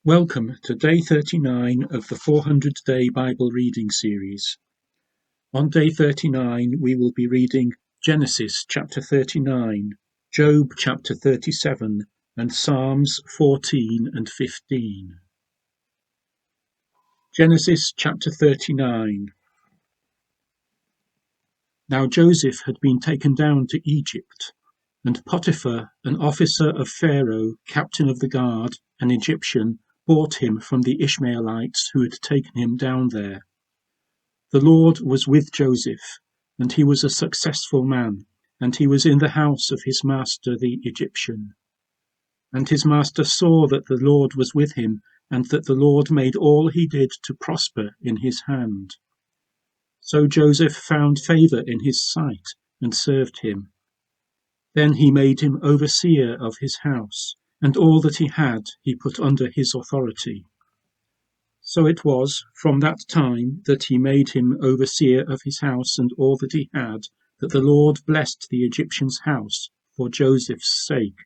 Welcome to day 39 of the 400-day Bible reading series. On day 39 we will be reading Genesis chapter 39, Job chapter 37 and Psalms 14 and 15. Genesis chapter 39. Now Joseph had been taken down to Egypt, and Potiphar, an officer of Pharaoh, captain of the guard, an Egyptian, bought him from the Ishmaelites who had taken him down there. The Lord was with Joseph, and he was a successful man, and he was in the house of his master the Egyptian. And his master saw that the Lord was with him, and that the Lord made all he did to prosper in his hand. So Joseph found favor in his sight, and served him. Then he made him overseer of his house, and all that he had he put under his authority. So it was, from that time that he made him overseer of his house and all that he had, that the Lord blessed the Egyptian's house for Joseph's sake.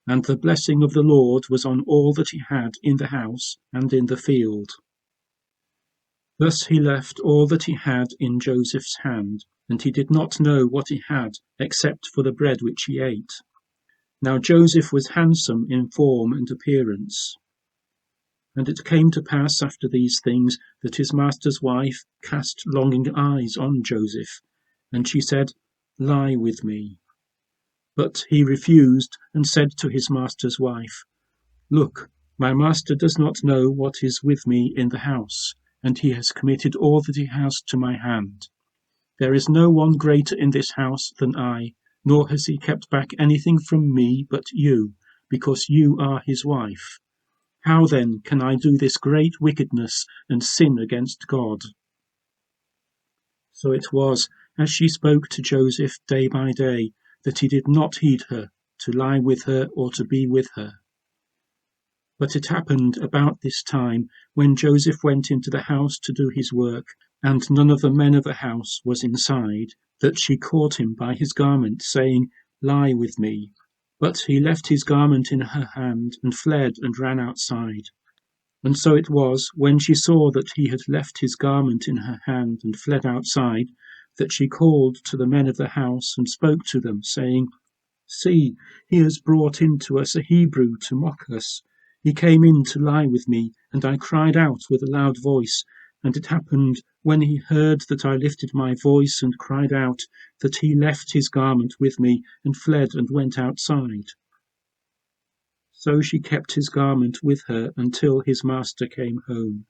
And the blessing of the Lord was on all that he had in the house and in the field. Thus he left all that he had in Joseph's hand, and he did not know what he had except for the bread which he ate. Now Joseph was handsome in form and appearance. And it came to pass after these things that his master's wife cast longing eyes on Joseph, and she said, "Lie with me." But he refused and said to his master's wife, "Look, my master does not know what is with me in the house, and he has committed all that he has to my hand. There is no one greater in this house than I, nor has he kept back anything from me but you, because you are his wife. How then can I do this great wickedness and sin against God?" So it was, as she spoke to Joseph day by day, that he did not heed her, to lie with her or to be with her. But it happened about this time, when Joseph went into the house to do his work, and none of the men of the house was inside, that she caught him by his garment, saying, "Lie with me." But he left his garment in her hand, and fled and ran outside. And so it was, when she saw that he had left his garment in her hand and fled outside, that she called to the men of the house and spoke to them, saying, "See, he has brought in to us a Hebrew to mock us. He came in to lie with me, and I cried out with a loud voice. And it happened, when he heard that I lifted my voice and cried out, that he left his garment with me and fled and went outside." So she kept his garment with her until his master came home.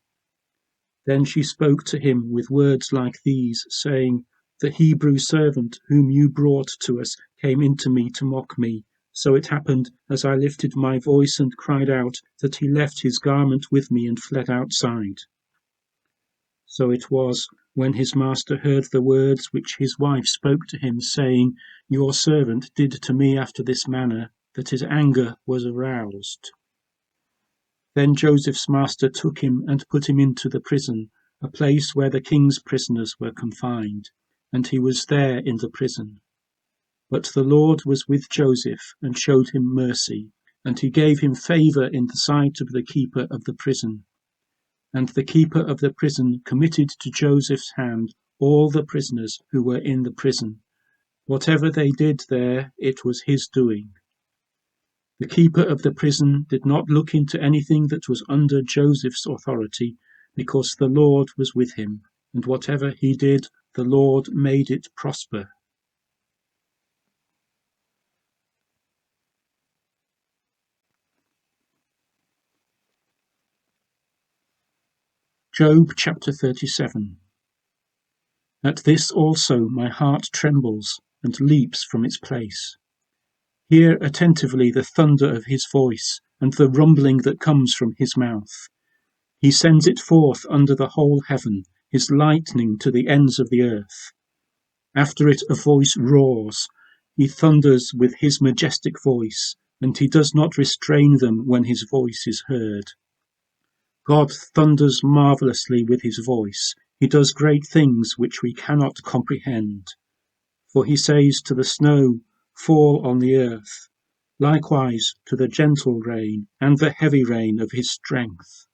Then she spoke to him with words like these, saying, "The Hebrew servant whom you brought to us came in to me to mock me. So it happened, as I lifted my voice and cried out, that he left his garment with me and fled outside." So it was, when his master heard the words which his wife spoke to him, saying, "Your servant did to me after this manner," that his anger was aroused. Then Joseph's master took him and put him into the prison, a place where the king's prisoners were confined, and he was there in the prison. But the Lord was with Joseph and showed him mercy, and he gave him favor in the sight of the keeper of the prison. And the keeper of the prison committed to Joseph's hand all the prisoners who were in the prison. Whatever they did there, it was his doing. The keeper of the prison did not look into anything that was under Joseph's authority, because the Lord was with him, and whatever he did, the Lord made it prosper. Job chapter 37. At this also my heart trembles and leaps from its place. Hear attentively the thunder of his voice, and the rumbling that comes from his mouth. He sends it forth under the whole heaven, his lightning to the ends of the earth. After it a voice roars. He thunders with his majestic voice, and he does not restrain them when his voice is heard. God thunders marvelously with his voice. He does great things which we cannot comprehend. For he says to the snow, "Fall on the earth," likewise to the gentle rain and the heavy rain of his strength.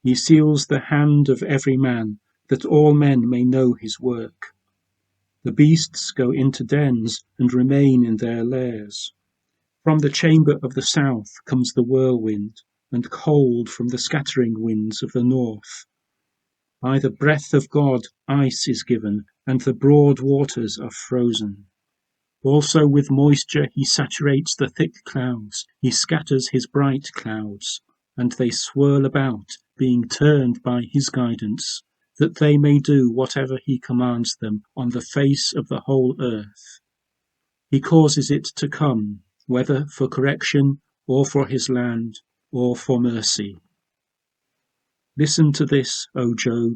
He seals the hand of every man, that all men may know his work. The beasts go into dens and remain in their lairs. From the chamber of the south comes the whirlwind, and cold from the scattering winds of the north. By the breath of God ice is given, and the broad waters are frozen. Also with moisture he saturates the thick clouds, he scatters his bright clouds, and they swirl about, being turned by his guidance, that they may do whatever he commands them on the face of the whole earth. He causes it to come, whether for correction, or for his land, or for mercy. Listen to this, O Job.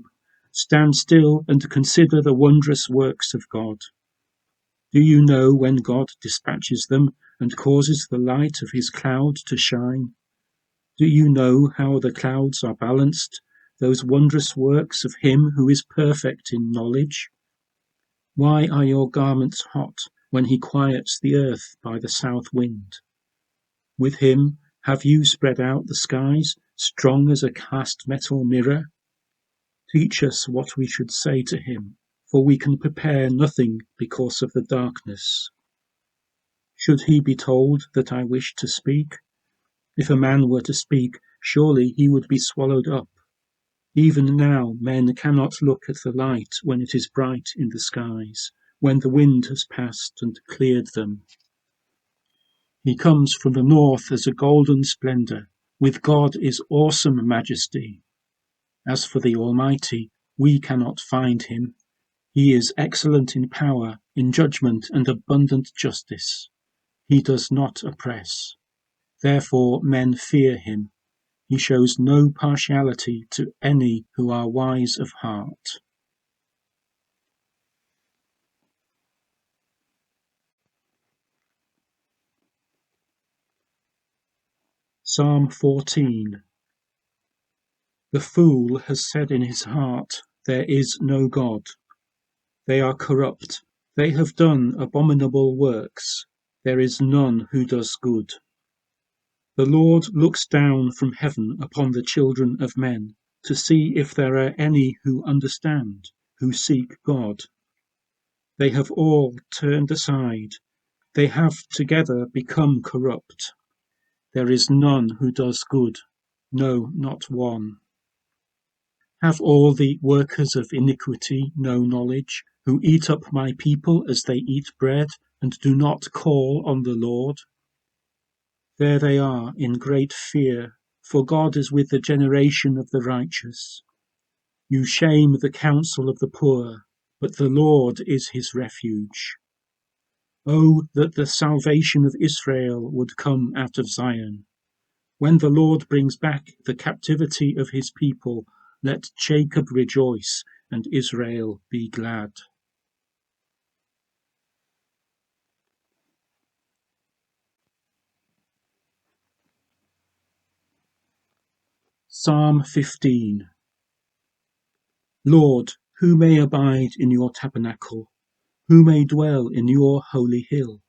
Stand still and consider the wondrous works of God. Do you know when God dispatches them and causes the light of his cloud to shine? Do you know how the clouds are balanced, those wondrous works of him who is perfect in knowledge? Why are your garments hot when he quiets the earth by the south wind? With him have you spread out the skies, strong as a cast metal mirror? Teach us what we should say to him, for we can prepare nothing because of the darkness. Should he be told that I wish to speak? If a man were to speak, surely he would be swallowed up. Even now men cannot look at the light when it is bright in the skies, when the wind has passed and cleared them. He comes from the north as a golden splendor. With God is awesome majesty. As for the Almighty, we cannot find him. He is excellent in power, in judgment and abundant justice. He does not oppress. Therefore men fear him. He shows no partiality to any who are wise of heart. Psalm 14. The fool has said in his heart, there is no God. They are corrupt. They have done abominable works. There is none who does good. The Lord looks down from heaven upon the children of men, to see if there are any who understand, who seek God. They have all turned aside. They have together become corrupt. There is none who does good, no, not one. Have all the workers of iniquity no knowledge, who eat up my people as they eat bread, and do not call on the Lord? There they are in great fear, for God is with the generation of the righteous. You shame the counsel of the poor, but the Lord is his refuge. Oh, that the salvation of Israel would come out of Zion. When the Lord brings back the captivity of his people, let Jacob rejoice and Israel be glad. Psalm 15. Lord, who may abide in your tabernacle? Who may dwell in your holy hill?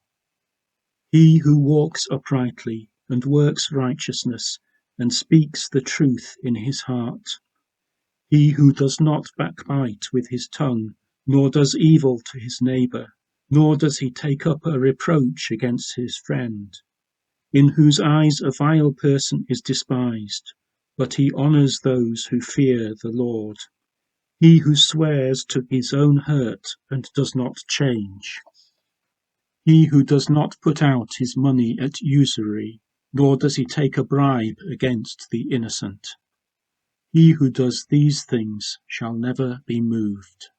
He who walks uprightly and works righteousness and speaks the truth in his heart. He who does not backbite with his tongue, nor does evil to his neighbour, nor does he take up a reproach against his friend, in whose eyes a vile person is despised, but he honours those who fear the Lord. He who swears to his own hurt and does not change. He who does not put out his money at usury, nor does he take a bribe against the innocent. He who does these things shall never be moved.